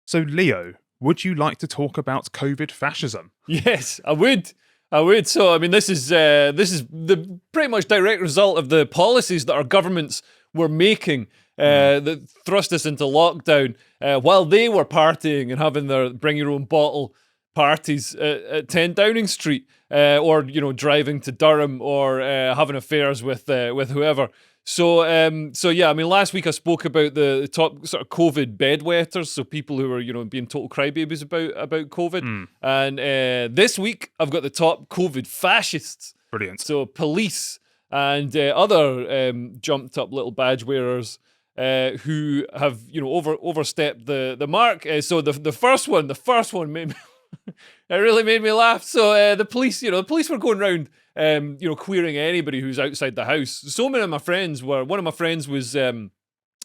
So, Leo, would you like to talk about COVID fascism? Yes, I would. So, I mean, this is the pretty much direct result of the policies that our governments were making that thrust us into lockdown while they were partying and having their bring your own bottle parties at 10 Downing Street, or driving to Durham, or having affairs with whoever. So yeah, I mean, last week I spoke about the top sort of COVID bedwetters, so people who were, being total crybabies about COVID. And this week I've got the top COVID fascists. Brilliant. So police and other jumped up little badge wearers who have, overstepped the mark. So the first one made me it really made me laugh. So the police were going around, queering anybody who's outside the house. So many of my friends were. One of my friends was, he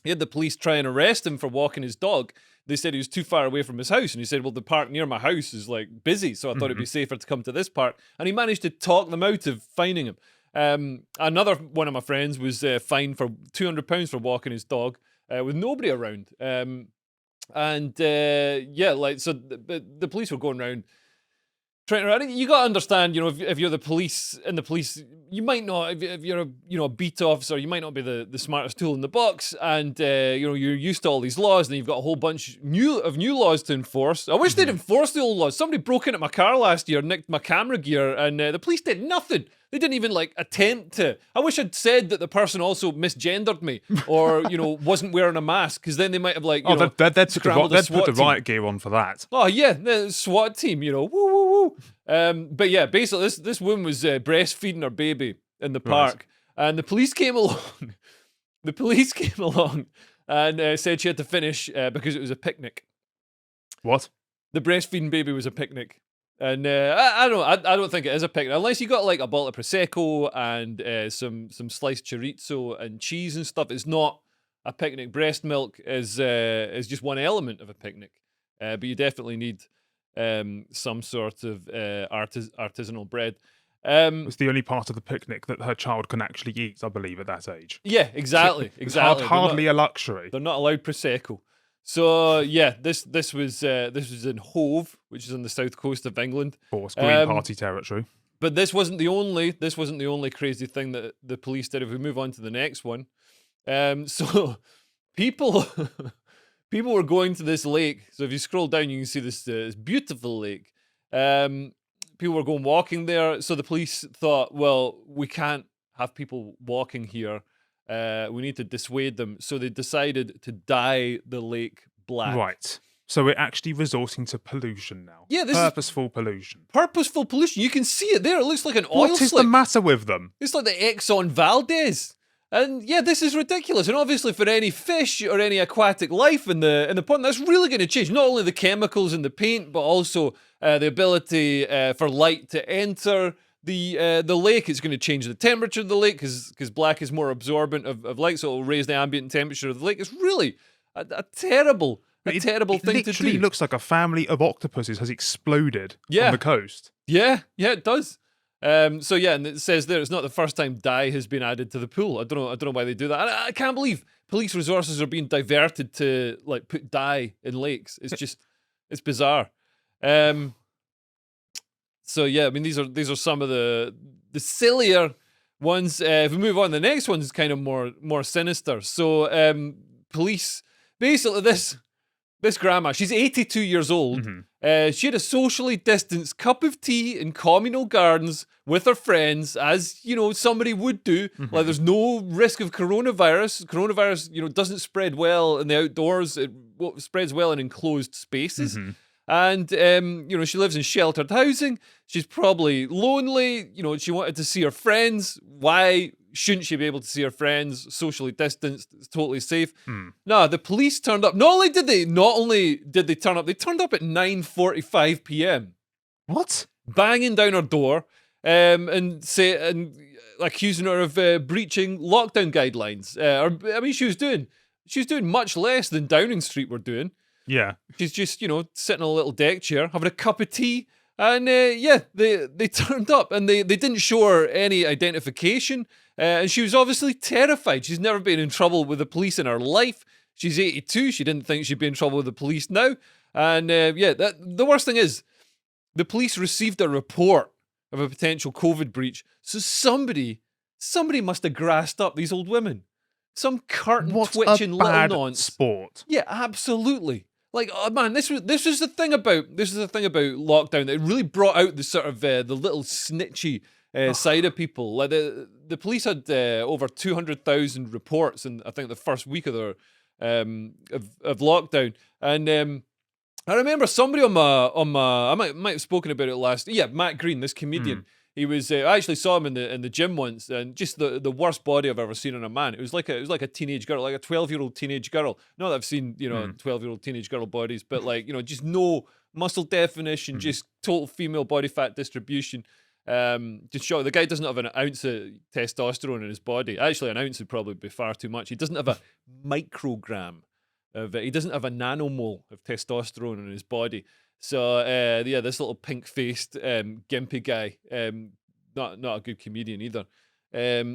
had the police try and arrest him for walking his dog. They said he was too far away from his house, and he said, "Well, the park near my house is like busy, so I thought it'd be safer to come to this park." And he managed to talk them out of fining him. Another one of my friends was fined for £200 for walking his dog with nobody around. So the police were going around trying to. You got to understand, if you're the police, you might not. If you're a beat officer, you might not be the smartest tool in the box, and you're used to all these laws, and you've got a whole bunch of new laws to enforce. I wish they'd enforce the old laws. Somebody broke into my car last year, nicked my camera gear, and the police did nothing. They didn't even attempt to. I wish I'd said that the person also misgendered me, or wasn't wearing a mask, because then they might have they'd put the riot gear on for that. Oh yeah, the SWAT team, woo woo woo. But yeah, basically this woman was breastfeeding her baby in the park, and the police came along. And said she had to finish because it was a picnic. What? The breastfeeding baby was a picnic. And I don't think it is a picnic unless you got a bottle of prosecco and some sliced chorizo and cheese and stuff. It's not a picnic. Breast milk is just one element of a picnic, but you definitely need some sort of artisanal bread. It's the only part of the picnic that her child can actually eat, I believe, at that age. Yeah, exactly. It's hardly a luxury. They're not allowed prosecco. So yeah, this was in Hove, which is on the south coast of England. Of course, Green Party territory. But this wasn't the only crazy thing that the police did. If we move on to the next one, so people were going to this lake. So if you scroll down, you can see this beautiful lake. People were going walking there. So the police thought, well, we can't have people walking here. We need to dissuade them. So they decided to dye the lake black. Right. So we're actually resorting to pollution now. Yeah, this purposeful pollution. Purposeful pollution. You can see it there. It looks like an oil slick. What is the matter with them? It's like the Exxon Valdez. And yeah, this is ridiculous. And obviously for any fish or any aquatic life in the pond, that's really going to change. Not only the chemicals in the paint, but also the ability for light to enter the lake. It's going to change the temperature of the lake because black is more absorbent of light, so it'll raise the ambient temperature of the lake. It's really a terrible thing to do. It literally looks like a family of octopuses has exploded on the coast. Yeah, it does. So yeah, and it says there it's not the first time dye has been added to the pool. I don't know why they do that. I can't believe police resources are being diverted to put dye in lakes. It's bizarre. So yeah, I mean these are some of the sillier ones. If we move on, the next one's kind of more sinister. So police, basically this grandma, she's 82 years old. She had a socially distanced cup of tea in communal gardens with her friends, as somebody would do. There's no risk of coronavirus. Coronavirus, doesn't spread well in the outdoors. It spreads well in enclosed spaces. And, she lives in sheltered housing. She's probably lonely. She wanted to see her friends. Why shouldn't she be able to see her friends? Socially distanced. It's totally safe. No, the police turned up. Not only did they turn up, they turned up at 9:45 p.m. What? Banging down her door and accusing her of breaching lockdown guidelines. She was doing much less than Downing Street were doing. Yeah. She's just, sitting on a little deck chair, having a cup of tea. And they turned up and they didn't show her any identification. And she was obviously terrified. She's never been in trouble with the police in her life. She's 82. She didn't think she'd be in trouble with the police now. And the worst thing is, the police received a report of a potential COVID breach. So somebody must have grassed up these old women. Some curtain twitching little nonce. Sport. Yeah, absolutely. Like, oh man, this was the thing about lockdown that really brought out the sort of the little snitchy side of people. Like the police had over 200,000 reports in I think the first week of their of lockdown, and I remember somebody on my I might have spoken about it last. Yeah, Matt Green, this comedian. He was. I actually saw him in the gym once, and just the worst body I've ever seen on a man. It was like a teenage girl, like a 12-year-old teenage girl. Not that I've seen 12-year-old teenage girl bodies, but like just no muscle definition, just total female body fat distribution. Just show the guy doesn't have an ounce of testosterone in his body. Actually, an ounce would probably be far too much. He doesn't have a microgram of it. He doesn't have a nanomole of testosterone in his body. So this little pink-faced gimpy guy, not a good comedian either.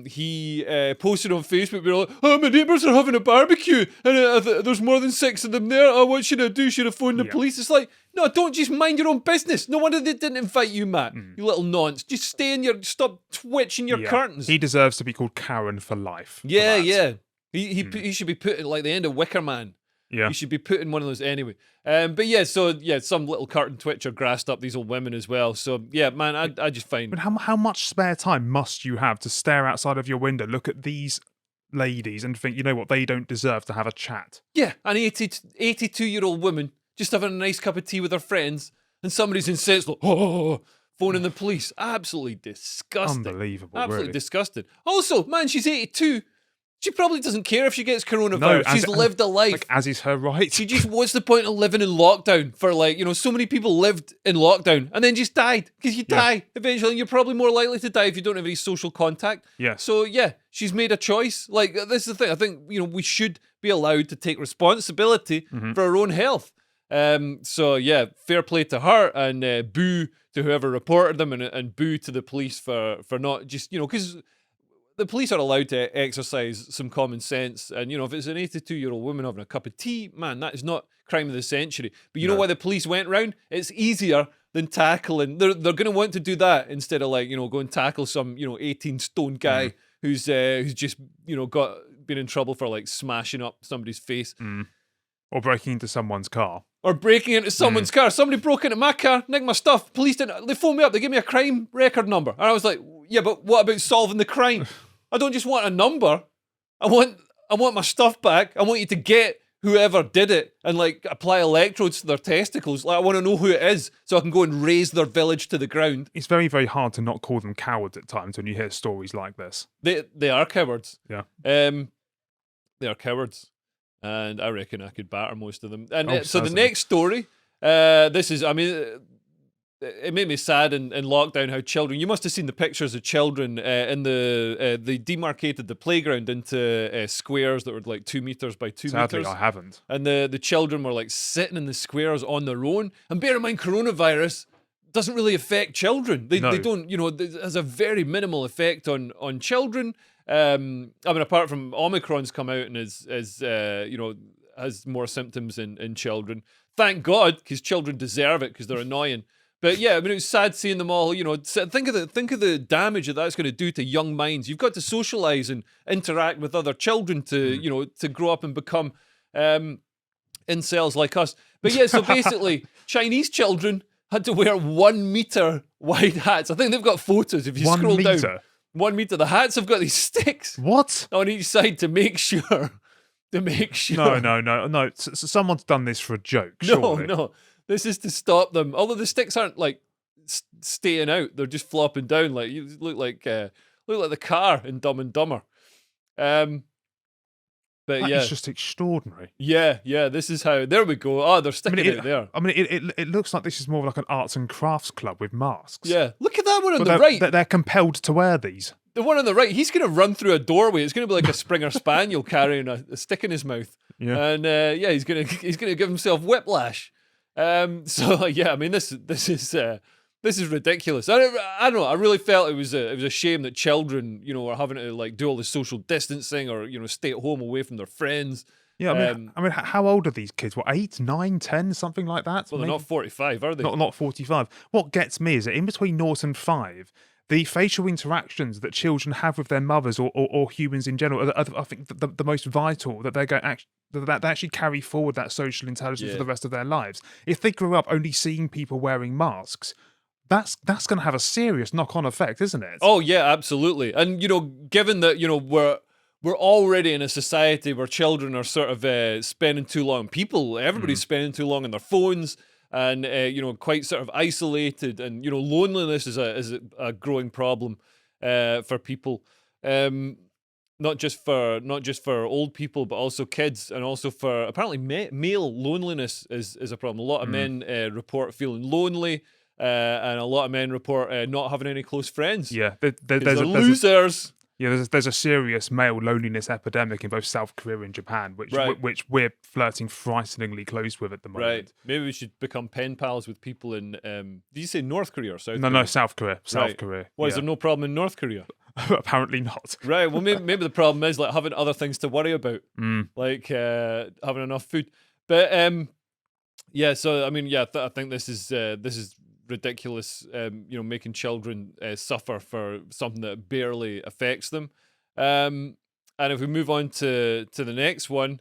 He posted on Facebook, we were like, "Oh, my neighbours are having a barbecue, and there's more than 6 of them there. Oh, what should I do? Should I phone the police?" It's like, no, don't, just mind your own business. No wonder they didn't invite you, Matt. You little nonce. Just stop twitching your curtains. He deserves to be called Karen for life. Yeah. He should be put in like the end of Wicker Man. Yeah. You should be put in one of those anyway. Some little curtain twitcher grassed up these old women as well. So yeah, man, I just find. But how much spare time must you have to stare outside of your window, look at these ladies, and think, you know what, they don't deserve to have a chat? Yeah, an 82-year-old woman just having a nice cup of tea with her friends, and somebody's insensible, phoning the police. Absolutely disgusting. Unbelievable. Absolutely really. disgusting. Also, man, she's 82. She probably doesn't care if she gets coronavirus. She's lived a life. Like, as is her right. She just, what's the point of living in lockdown for so many people lived in lockdown and then just died. Because you die eventually, and you're probably more likely to die if you don't have any social contact. Yeah. So yeah, she's made a choice. Like, this is the thing. I think, we should be allowed to take responsibility for our own health. So yeah, fair play to her, and boo to whoever reported them, and boo to the police for not just, because the police are allowed to exercise some common sense. And, if it's an 82-year-old woman having a cup of tea, man, that is not crime of the century. But you know why the police went round? It's easier than tackling. They're going to want to do that instead of go and tackle some, 18-stone guy who's just, been in trouble for smashing up somebody's face. Or breaking into someone's car. Or breaking into someone's car. Somebody broke into my car, nicked my stuff. Police didn't. They phoned me up. They gave me a crime record number. And I was like, yeah, but what about solving the crime? I don't just want a number. I want my stuff back. I want you to get whoever did it and apply electrodes to their testicles. I want to know who it is so I can go and raise their village to the ground. It's very, very hard to not call them cowards at times when you hear stories like this. They are cowards. Yeah. They are cowards. And I reckon I could batter most of them. And so the next story, it made me sad in lockdown how children, you must have seen the pictures of children they demarcated the playground into squares that were 2 meters by 2 Sadly, meters. I haven't. And the children were sitting in the squares on their own. And bear in mind, coronavirus doesn't really affect children. They don't, it has a very minimal effect on children. Apart from Omicron's come out and has more symptoms in children. Thank God, because children deserve it because they're annoying. But yeah, it was sad seeing them all. Think of the damage that's going to do to young minds. You've got to socialise and interact with other children to to grow up and become incels like us. But yeah, so basically, Chinese children had to wear 1 meter wide hats. I think they've got photos if you scroll down. 1 meter. The hats have got these sticks. What? On each side to make sure. No. Someone's done this for a joke. Surely. No. This is to stop them. Although the sticks aren't staying out; they're just flopping down. You look like the car in Dumb and Dumber. But That yeah, is just extraordinary. Yeah. This is how. There we go. Oh, they're sticking it there. It looks like this is more like an arts and crafts club with masks. Yeah, look at that one on the right. They're compelled to wear these. The one on the right, he's going to run through a doorway. It's going to be like a Springer Spaniel carrying a stick in his mouth. Yeah. And he's going to give himself whiplash. This is ridiculous. I don't know. I really felt it was a shame that children, were having to do all the social distancing or stay at home away from their friends. Yeah, I mean, how old are these kids? What, 8, 9, 10, something like that? Well, they're not 45, are they? Not 45. What gets me is that in between 0 and 5, the facial interactions that children have with their mothers or humans in general are I think, the most vital, that they're going that they actually carry forward that social intelligence for the rest of their lives. If they grew up only seeing people wearing masks, that's going to have a serious knock-on effect, isn't it? Oh, yeah, absolutely. And, given that, we're already in a society where children are sort of spending too long. Everybody's spending too long on their phones, and quite sort of isolated, and loneliness is a growing problem for people. Not just for old people, but also kids, and also for apparently male loneliness is a problem. A lot of men report feeling lonely, and a lot of men report not having any close friends. Yeah, there's losers. There's a serious male loneliness epidemic in both South Korea and Japan, which we're flirting frighteningly close with at the moment. Right. Maybe we should become pen pals with people in. Did you say North Korea or South Korea? No, South Korea. Right. Korea. Why is there no problem in North Korea? Apparently not. Right. Well, maybe the problem is like having other things to worry about, like having enough food. But yeah. So I mean, yeah, I think this is ridiculous. Making children suffer for something that barely affects them. And if we move on to the next one,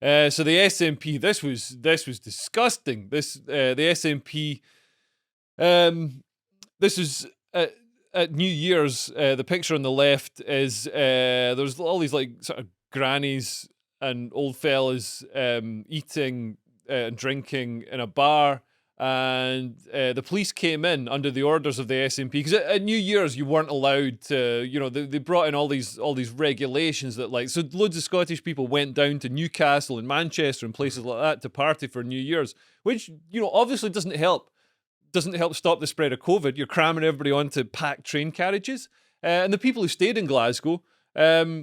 so the SNP, this was disgusting. The SNP, this is at New Year's. The picture on the left is there's all these like sort of grannies and old fellas eating and drinking in a bar. And the police came in under the orders of the SNP, because at New Year's you weren't allowed to, they brought in all these regulations that so loads of Scottish people went down to Newcastle and Manchester and places like that to party for New Year's, which obviously doesn't help stop the spread of COVID. You're cramming everybody onto packed train carriages, and the people who stayed in Glasgow got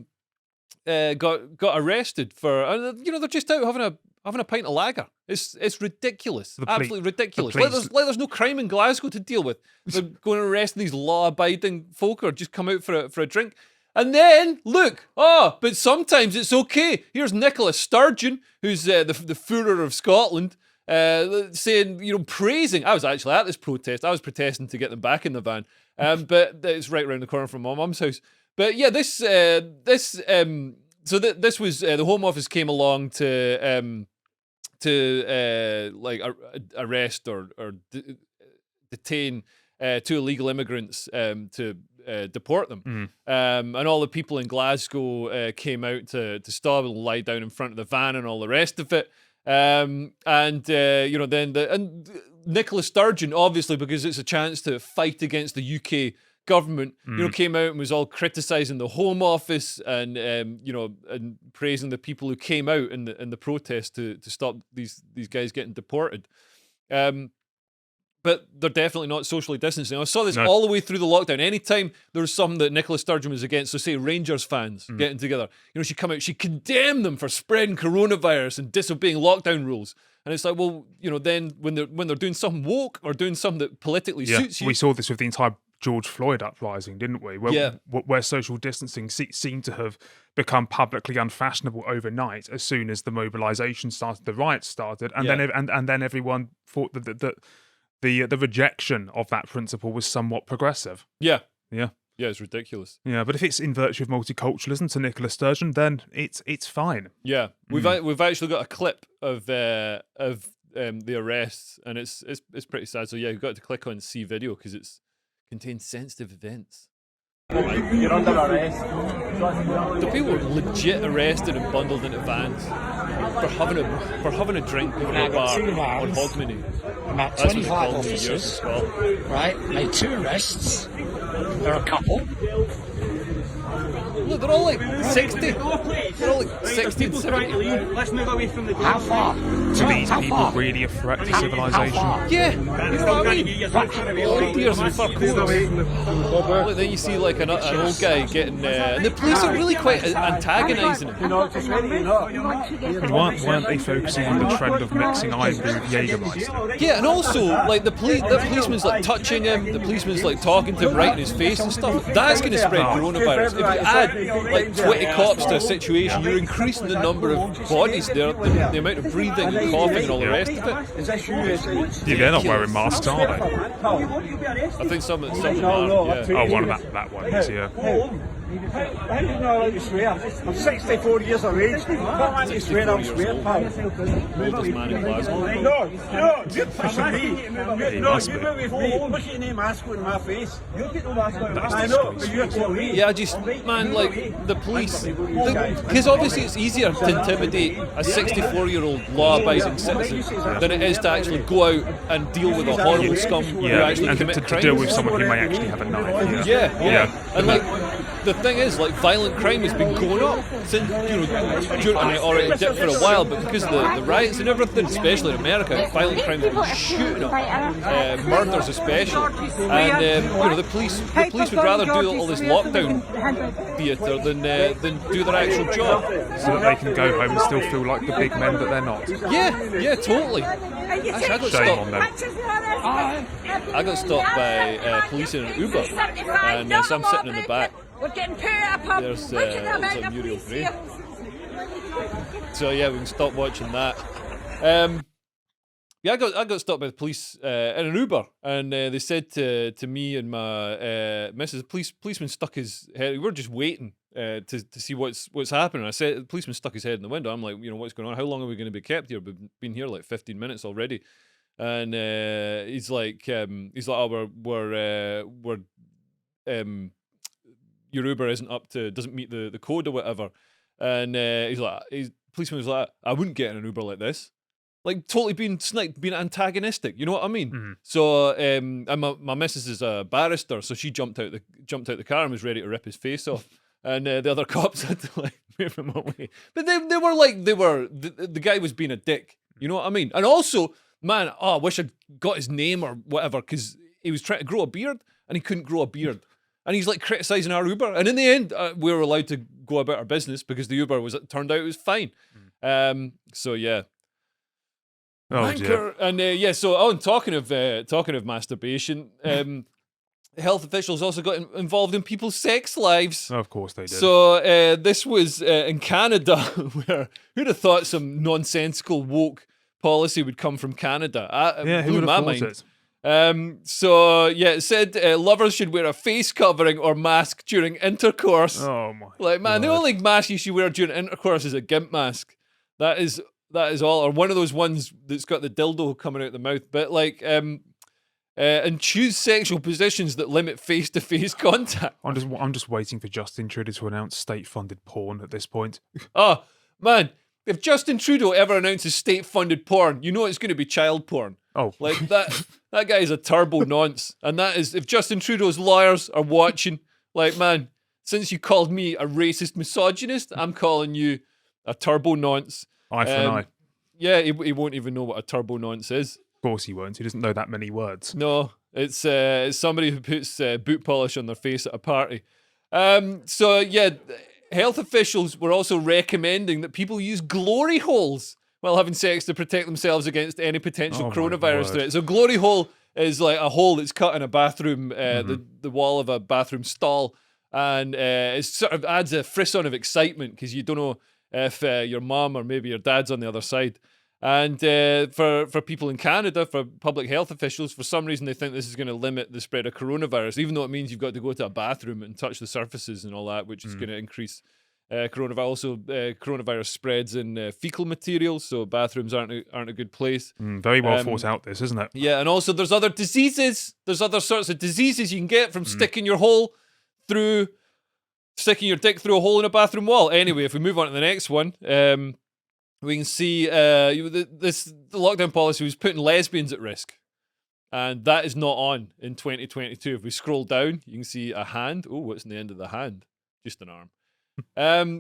arrested for they're just out having a pint of lager. It's ridiculous. Absolutely ridiculous. There's no crime in Glasgow to deal with. They're going to arrest these law-abiding folk or just come out for a drink. And then, look, but sometimes it's okay. Here's Nicola Sturgeon, who's the Führer of Scotland, saying, praising. I was actually at this protest. I was protesting to get them back in the van. But it's right around the corner from my mum's house. But yeah, this was the Home Office came along to arrest or detain 2 illegal immigrants to deport them. And all the people in Glasgow came out to stop and lie down in front of the van and all the rest of it. Then Nicola Sturgeon, obviously, because it's a chance to fight against the UK government, came out and was all criticising the Home Office and and praising the people who came out in the protest to stop these guys getting deported. But they're definitely not socially distancing. I saw this all the way through the lockdown. Anytime there was something that Nicola Sturgeon was against, so say Rangers fans getting together, she'd come out, she'd condemn them for spreading coronavirus and disobeying lockdown rules. And it's like, well, then when they're doing something woke or doing something that politically suits you. We saw this with the entire George Floyd uprising, didn't we? Where social distancing seemed to have become publicly unfashionable overnight as soon as the mobilisation started, the riots started, and then everyone thought that the rejection of that principle was somewhat progressive. Yeah, it's ridiculous. Yeah, but if it's in virtue of multiculturalism to Nicola Sturgeon, then it's fine. Yeah, we've actually got a clip of the arrests, and it's pretty sad. So yeah, you've got to click on see video because it's contains sensitive events. You're under arrest. The people were legit arrested and bundled into vans for having a drink in a bar on Hogmanay. About That's what they 25 called New Year's in officers, Scotland. right, made 2 arrests. They're a couple. Look, they're all like 60. They're all like 60 and 70. Let's move away from the How far? So these people really a threat to civilization? Yeah, you know what I mean? Old years in fur coats. Look, then you see like an old guy getting... and the police are really quite antagonising him. And weren't they focusing on the trend of mixing ivory with Jägermeister? Yeah, and also, like, the policeman's like touching him, the policeman's like talking to him right in his face and stuff. That's going to spread coronavirus. If you add like 20 cops to a situation, you're increasing the number of bodies there, the amount of breathing and coughing and all the rest of it. Yeah, they're not wearing masks, are they? I think some of them are, yeah. Oh, one of that one is, yeah. How do you not allowed to swear? I'm 64 years of age. If I want to swear, I'll swear, pal. Oldest man in Glasgow. No, you're pushing me. He No, must you be. move with me. What's your name mask in my face? You get no mask on. That's I know, but disgraceful. you're telling me. Yeah, I just, man, like, the police, because obviously it's easier to intimidate a 64-year-old law-abiding citizen than it is to actually go out and deal with a horrible scum who Yeah, actually and commit to crimes. deal with someone who may actually have a knife. Yeah. And like, the thing is, like, violent crime has been going up since, and it already dipped for a while, but because of the riots and everything, especially in America, violent crime has been shooting up, murders especially, and the police would rather do all this lockdown theatre than do their actual job. So that they can go home and still feel like the big men that they're not. Yeah, totally. Actually, I got Shame on stopped. them. I got stopped by police in an Uber, and so I'm sitting in the back. We're getting put at a pub. There's a Muriel police Gray. here. So yeah, we can stop watching that. Yeah, I got stopped by the police in an Uber, and they said to me and my missus, policeman stuck his head. We were just waiting to see what's happening. I said the policeman stuck his head in the window. I'm like, what's going on? How long are we going to be kept here? We've been here like 15 minutes already. And he's like, oh, we're your Uber doesn't meet the code or whatever. And policeman was like, I wouldn't get in an Uber like this. Like, totally being sniped, being antagonistic. You know what I mean? Mm-hmm. So, and my missus is a barrister, so she jumped out the car and was ready to rip his face off. And the other cops had to like move him away. But the guy was being a dick. You know what I mean? And also, man, I wish I'd got his name or whatever, because he was trying to grow a beard and he couldn't grow a beard. And he's like criticising our Uber. And in the end, we were allowed to go about our business because the Uber turned out it was fine. So yeah. Oh dear. And so talking of masturbation, health officials also got involved in people's sex lives. Oh, of course they did. So this was in Canada, where who'd have thought some nonsensical woke policy would come from Canada? Yeah, who blew would my have thought mind. it? It said lovers should wear a face covering or mask during intercourse. Oh my. Like, man, the God. only mask you should wear during intercourse is a gimp mask. That is all, or one of those ones that's got the dildo coming out the mouth. But like, and choose sexual positions that limit face-to-face contact. I'm just waiting for Justin Trudeau to announce state-funded porn at this point. Oh man, if Justin Trudeau ever announces state-funded porn, you know it's going to be child porn. Oh, Like that guy is a turbo nonce. And that is, if Justin Trudeau's lawyers are watching, like, man, since you called me a racist misogynist, I'm calling you a turbo nonce. eye for an eye. Of Yeah, he won't even know what a turbo nonce is. course he won't. He doesn't know that many words. No, it's somebody who puts boot polish on their face at a party. Health officials were also recommending that people use glory holes while having sex to protect themselves against any potential Oh, my coronavirus word. threat. So glory hole is like a hole that's cut in a bathroom, the wall of a bathroom stall, and it sort of adds a frisson of excitement because you don't know if your mum or maybe your dad's on the other side. And for people in Canada, for public health officials, for some reason they think this is going to limit the spread of coronavirus, even though it means you've got to go to a bathroom and touch the surfaces and all that, which is going to increase coronavirus. Also, coronavirus spreads in fecal material, so bathrooms aren't a good place. Very well thought out, this, isn't it? Yeah, and also there's other diseases. There's other sorts of diseases you can get from sticking your dick through a hole in a bathroom wall. Anyway, if we move on to the next one, we can see the lockdown policy was putting lesbians at risk. And that is not on in 2022. If we scroll down, you can see a hand. Oh, what's in the end of the hand? Just an arm.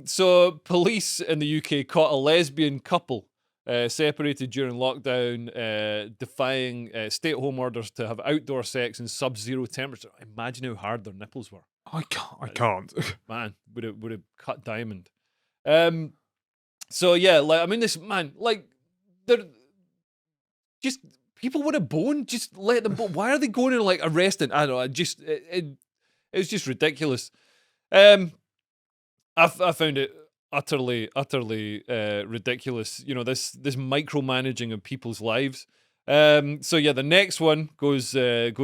So police in the UK caught a lesbian couple separated during lockdown, defying stay-at-home orders to have outdoor sex in sub-zero temperature. Imagine how hard their nipples were. I can't. Man, would have cut diamond. So yeah, like, I mean, this man, like, they're just people with a bone. Just let them. Why are they going and like arresting? I don't know. It was just ridiculous. I found it utterly ridiculous. You know, this micromanaging of people's lives. So yeah, the next one goes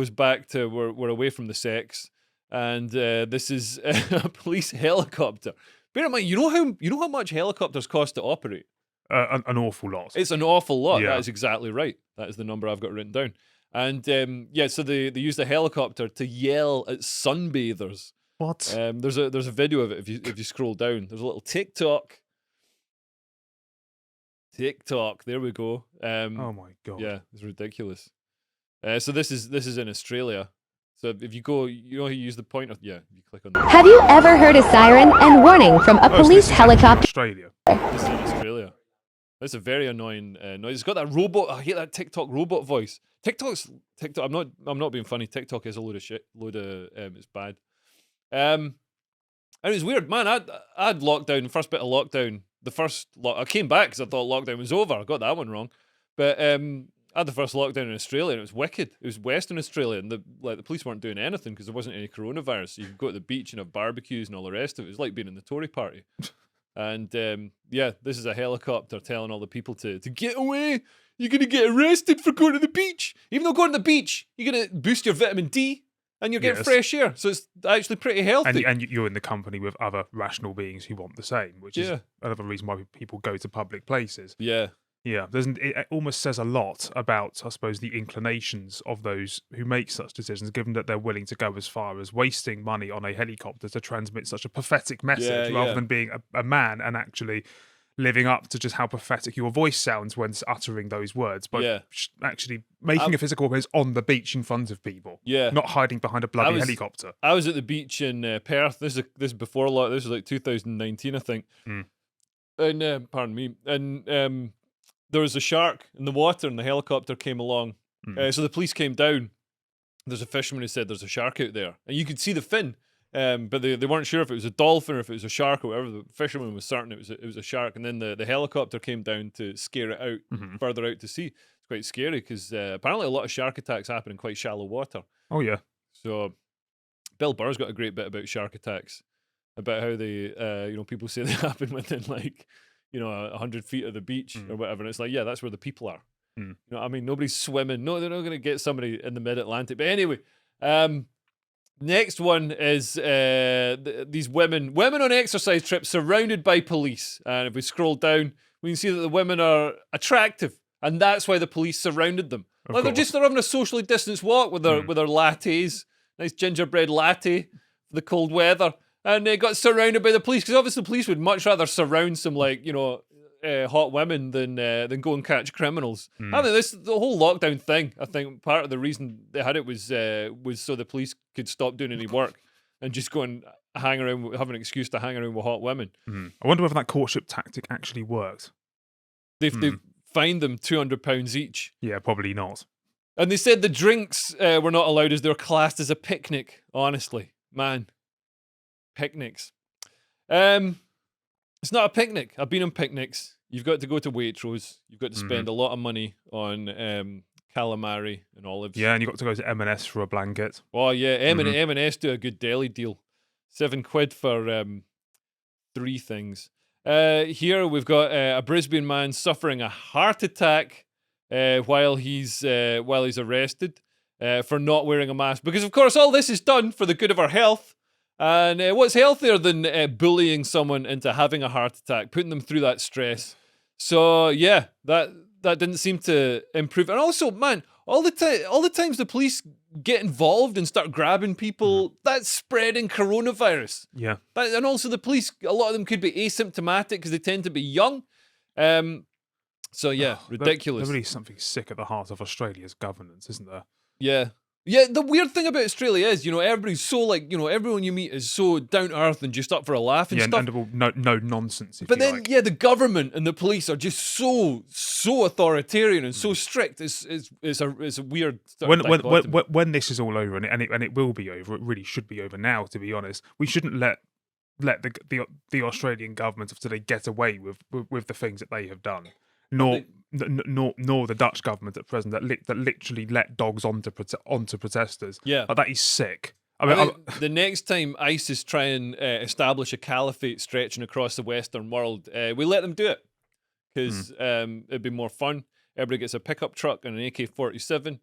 back to we're away from the sex, and this is a police helicopter. Bear in mind, you know how much helicopters cost to operate. An awful lot. It's an awful lot. Yeah. That is exactly right. That is the number I've got written down. And yeah, so they used a helicopter to yell at sunbathers. What? There's a video of it if you scroll down. There's a little TikTok. There we go. Oh my god. Yeah, it's ridiculous. So this is in Australia. So if you go, you know how you use the pointer. Yeah, if you click on that. Have you ever heard a siren and warning from a police helicopter? Australia. This is in Australia. That's a very annoying noise. It's got that robot. I hate that TikTok robot voice. TikTok. I'm not being funny. TikTok is a load of shit. It's bad. And it was weird, man. I had lockdown. First bit of lockdown. I came back because I thought lockdown was over. I got that one wrong. But I had the first lockdown in Australia, and it was wicked. It was Western Australia, and the police weren't doing anything because there wasn't any coronavirus. So you could go to the beach and have barbecues and all the rest of it. It was like being in the Tory party. And yeah, this is a helicopter telling all the people to get away. You're going to get arrested for going to the beach. Even though going to the beach, you're going to boost your vitamin D and you're getting fresh air. So it's actually pretty healthy. And you're in the company with other rational beings who want the same, which is another reason why people go to public places. Yeah. Yeah, it almost says a lot about, I suppose, the inclinations of those who make such decisions, given that they're willing to go as far as wasting money on a helicopter to transmit such a pathetic message, rather than being a man and actually living up to just how pathetic your voice sounds when uttering those words, but actually making a physical appearance on the beach in front of people, not hiding behind a bloody helicopter. I was at the beach in Perth. This is before a lot. This was like 2019, I think. And pardon me. And there was a shark in the water, and the helicopter came along. So the police came down. There's a fisherman who said there's a shark out there, and you could see the fin. But they weren't sure if it was a dolphin or if it was a shark or whatever. The fisherman was certain it was a shark, and then the helicopter came down to scare it out further out to sea. It's quite scary because apparently a lot of shark attacks happen in quite shallow water. Oh yeah. So Bill Burr's got a great bit about shark attacks, about how they people say they happen within 100 feet of the beach or whatever, and it's like, yeah, that's where the people are. You know what I mean? Nobody's swimming. No, they're not going to get somebody in the mid-Atlantic. But anyway, next one is these women on exercise trips surrounded by police. And if we scroll down, we can see that the women are attractive, and that's why the police surrounded them. Like they're having a socially distanced walk with their lattes, nice gingerbread latte for the cold weather, and they got surrounded by the police because obviously the police would much rather surround some hot women than go and catch criminals. I think the whole lockdown thing. I think part of the reason they had it was so the police could stop doing any work and just go and hang around, have an excuse to hang around with hot women. I wonder whether that courtship tactic actually worked. They've fined them £200 each. Yeah, probably not. And they said the drinks were not allowed as they were classed as a picnic. Honestly, man, picnics. It's not a picnic. I've been on picnics. You've got to go to Waitrose. You've got to spend a lot of money on calamari and olives. Yeah, and you've got to go to M&S for a blanket. Oh, yeah. M&S do a good deli deal. £7 for 3 things. Here we've got a Brisbane man suffering a heart attack while he's arrested for not wearing a mask. Because, of course, all this is done for the good of our health. And what's healthier than bullying someone into having a heart attack, putting them through that stress? So yeah, that didn't seem to improve. And also, man, all the times the police get involved and start grabbing people, that's spreading coronavirus. Yeah, And also the police, a lot of them could be asymptomatic because they tend to be young. So yeah, ridiculous. There really is something sick at the heart of Australia's governance, isn't there? Yeah. Yeah, the weird thing about Australia is, everybody's so everyone you meet is so down to earth and just up for a laugh and stuff. And no nonsense. But then, the government and the police are just so authoritarian and so strict. It's a weird. When this is all over, and it will be over. It really should be over now. To be honest, we shouldn't let the Australian government of today get away with the things that they have done. Nor the Dutch government at present that literally let dogs onto protesters. Yeah, that is sick. I mean, the next time ISIS try and establish a caliphate stretching across the Western world, we let them do it because it'd be more fun. Everybody gets a pickup truck and an AK-47,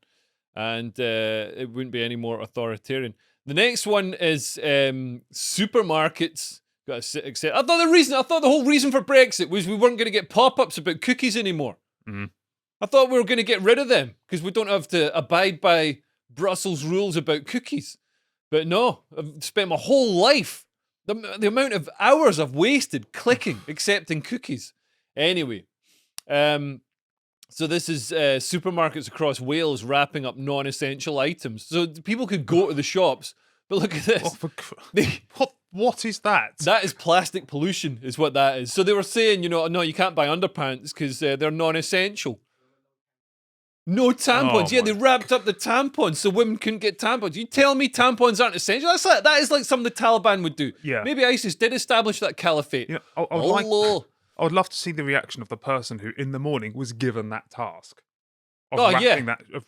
and it wouldn't be any more authoritarian. The next one is supermarkets. I thought the whole reason for Brexit was we weren't going to get pop-ups about cookies anymore. I thought we were going to get rid of them because we don't have to abide by Brussels rules about cookies. But no, I've spent my whole life, the amount of hours I've wasted clicking, accepting cookies. Anyway, so this is supermarkets across Wales wrapping up non-essential items. So people could go to the shops, but look at this. What is that? That is plastic pollution, is what that is. So they were saying, no, you can't buy underpants because they're non-essential. No tampons. They wrapped up the tampons so women couldn't get tampons. You tell me tampons aren't essential? That is like something the Taliban would do. Yeah. Maybe ISIS did establish that caliphate. Yeah, I would love to see the reaction of the person who, in the morning, was given that task of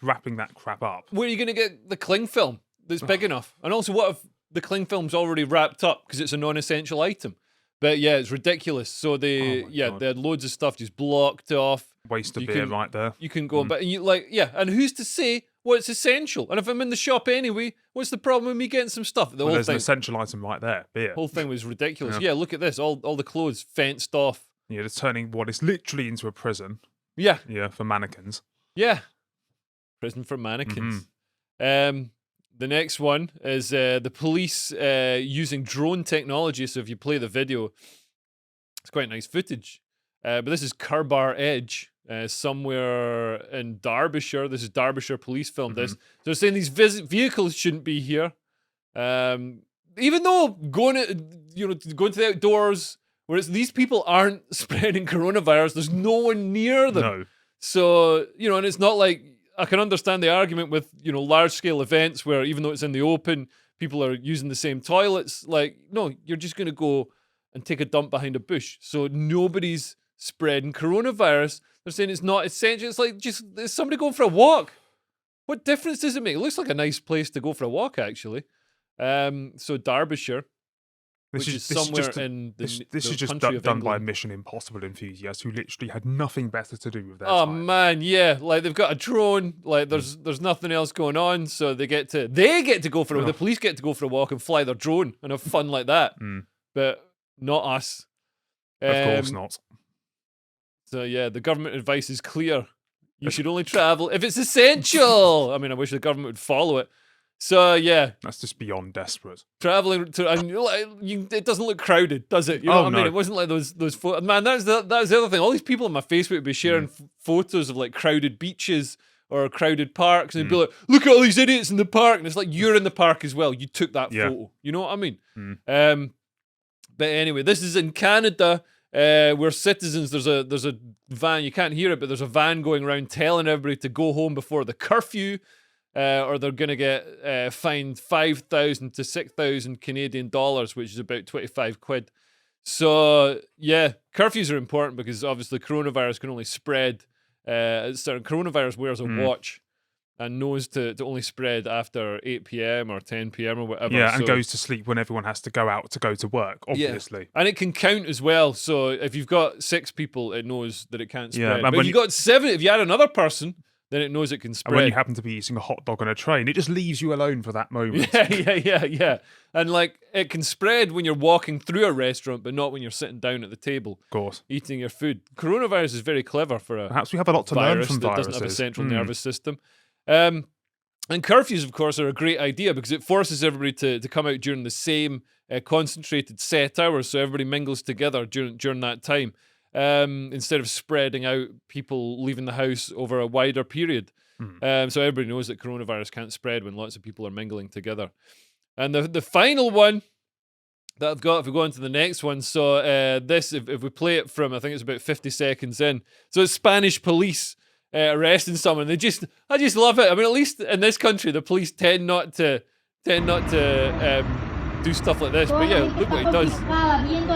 wrapping that crap up. Where are you going to get the cling film that's big enough? And also, what if the cling film's already wrapped up because it's a non-essential item? But yeah, it's ridiculous. So they had loads of stuff just blocked off. Waste of beer right there. You can go, but and who's to say what's essential? And if I'm in the shop anyway, what's the problem with me getting some stuff? There's an essential item right there, beer. The whole thing was ridiculous. Yeah, look at this. All the clothes fenced off. Yeah, they're turning what is literally into a prison. Yeah. Yeah, for mannequins. Yeah. Prison for mannequins. The next one is the police using drone technology. So if you play the video, it's quite nice footage. But this is Kerbar Edge, somewhere in Derbyshire. This is Derbyshire police filmed this. So they're saying these vehicles shouldn't be here. Even though going to the outdoors, whereas these people aren't spreading coronavirus, there's no one near them. No. So, and it's not like, I can understand the argument with, large-scale events where even though it's in the open, people are using the same toilets. Like, no, you're just going to go and take a dump behind a bush. So nobody's spreading coronavirus. They're saying it's not essential. It's like, just, is somebody going for a walk? What difference does it make? It looks like a nice place to go for a walk, actually. So Derbyshire, which is somewhere in the country This is just done by Mission Impossible enthusiasts who literally had nothing better to do with their time. time. Man, yeah, like they've got a drone, like there's nothing else going on, so they get to go for the police get to go for a walk and fly their drone and have fun like that. But not us. Of course not. So yeah, the government advice is clear. You should only travel if it's essential. I mean, I wish the government would follow it. So yeah, that's just beyond desperate. Traveling to, and it doesn't look crowded, does it? You know what I mean? It wasn't like those photos. Man, that's the other thing. All these people on my Facebook would be sharing photos of like crowded beaches or crowded parks, and they'd be like, "Look at all these idiots in the park," and it's like you're in the park as well. You took that photo. You know what I mean? But anyway, this is in Canada. Where citizens, there's a van, you can't hear it, but there's a van going around telling everybody to go home before the curfew, or they're going to get fined 5,000 to 6,000 Canadian dollars, which is about 25 quid. So yeah, curfews are important because obviously coronavirus can only spread. Coronavirus wears a watch and knows to only spread after 8 p.m. or 10 p.m. or whatever. Yeah, and goes to sleep when everyone has to go out to go to work, obviously. Yeah. And it can count as well. So if you've got 6 people, it knows that it can't spread. Yeah, but if you've got 7, if you add another person, then it knows it can spread. And when you happen to be eating a hot dog on a train, it just leaves you alone for that moment. Yeah. And like, it can spread when you're walking through a restaurant, but not when you're sitting down at the table. Of course. Eating your food. Coronavirus is very clever for a Perhaps we have a lot to learn from that viruses. doesn't have a central nervous system. And curfews, of course, are a great idea because it forces everybody to come out during the same concentrated set hours, so everybody mingles together during that time, instead of spreading out people leaving the house over a wider period. So everybody knows that coronavirus can't spread when lots of people are mingling together. And the final one that I've got, if we go on to the next one, so this, if we play it from, I think it's about 50 seconds in, so it's Spanish police arresting someone. I just love it. I mean, at least in this country, the police tend not to do stuff like this. But yeah, look what he does. What did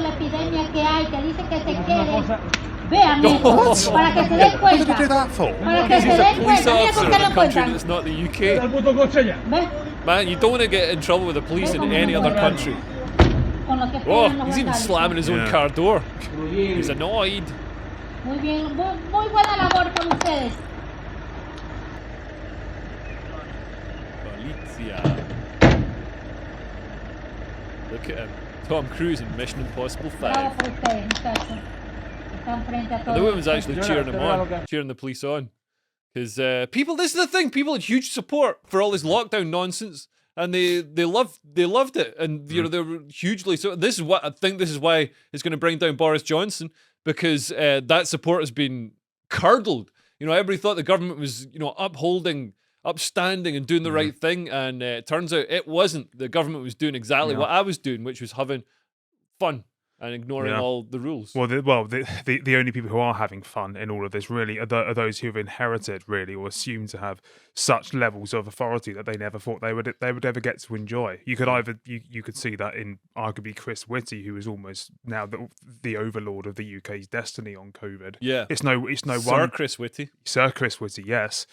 they do that for? Because he's a police officer in a country that's not the UK. Man, you don't want to get in trouble with the police in any other country. Oh, he's even slamming his own Yeah. car door. He's annoyed. Muy bien, muy buena labor con ustedes. Policia. Look at him. Tom Cruise in Mission Impossible 5. Bravo por ustedes, muchachos. Están frente a The todos. woman's actually cheering him on, cheering the police on. Because people, this is the thing, people had huge support for all this lockdown nonsense. And they loved it, and you know they were hugely. So this is what I think. This is why it's going to bring down Boris Johnson, because that support has been curdled. You know, everybody thought the government was upstanding, and doing the right thing, and it turns out it wasn't. The government was doing exactly what I was doing, which was having fun and ignoring all the rules. Well, the only people who are having fun in all of this really are those who have inherited really or assumed to have such levels of authority that they never thought they would ever get to enjoy. You could either you could see that in arguably Chris Whitty, who is almost now the overlord of the UK's destiny on COVID. Yeah, it's no Sir Chris Whitty. Sir Chris Whitty, yes.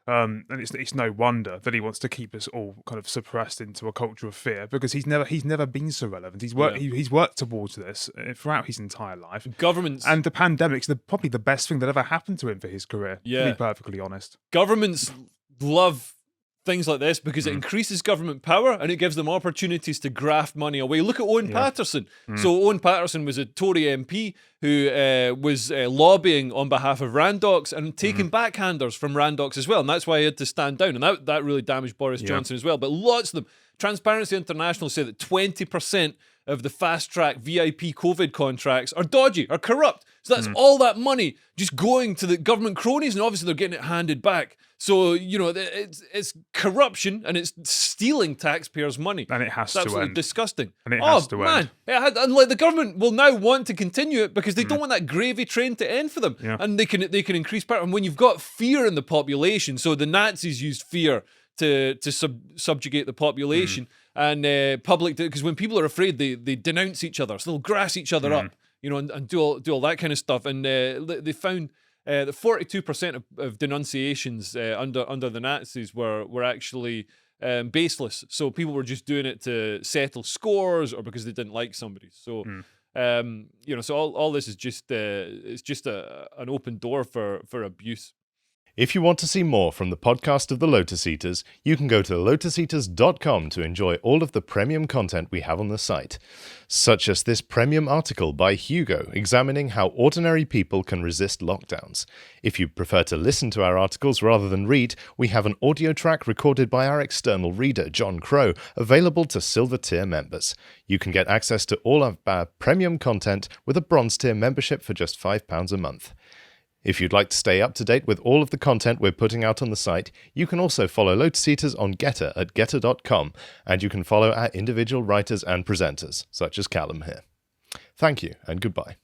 And it's no wonder that he wants to keep us all kind of suppressed into a culture of fear, because he's never been so relevant. He's worked towards this throughout his entire life. Governments and the pandemic's probably the best thing that ever happened to him for his career. Yeah. To be perfectly honest, governments love things like this because it increases government power and it gives them opportunities to graft money away. Look at Owen Paterson. So Owen Paterson was a Tory MP who was lobbying on behalf of Randox and taking backhanders from Randox as well, and that's why he had to stand down, and that really damaged Boris Johnson as well. But lots of them. Transparency International say that 20% of the fast-track VIP COVID contracts are dodgy, are corrupt. So that's all that money just going to the government cronies, and obviously they're getting it handed back. So, you know, it's corruption and it's stealing taxpayers' money. and it has It's to absolutely end. disgusting. And it has to man. end. And like the government will now want to continue it because they don't want that gravy train to end for them. Yeah. And they can increase power. And when you've got fear in the population, so the Nazis used fear to subjugate the population and public, because when people are afraid, they denounce each other, so they'll grass each other up, you know, and do all that kind of stuff. And they found that 42% of denunciations under the Nazis were actually baseless. So people were just doing it to settle scores or because they didn't like somebody. So you know, so all this is just it's just an open door for abuse. If you want to see more from the podcast of the Lotus Eaters, you can go to lotuseaters.com to enjoy all of the premium content we have on the site, such as this premium article by Hugo examining how ordinary people can resist lockdowns. If you prefer to listen to our articles rather than read, we have an audio track recorded by our external reader, John Crow, available to Silver Tier members. You can get access to all of our premium content with a Bronze Tier membership for just £5 a month. If you'd like to stay up to date with all of the content we're putting out on the site, you can also follow Lotus Eaters on Getter at getter.com, and you can follow our individual writers and presenters, such as Callum here. Thank you, and goodbye.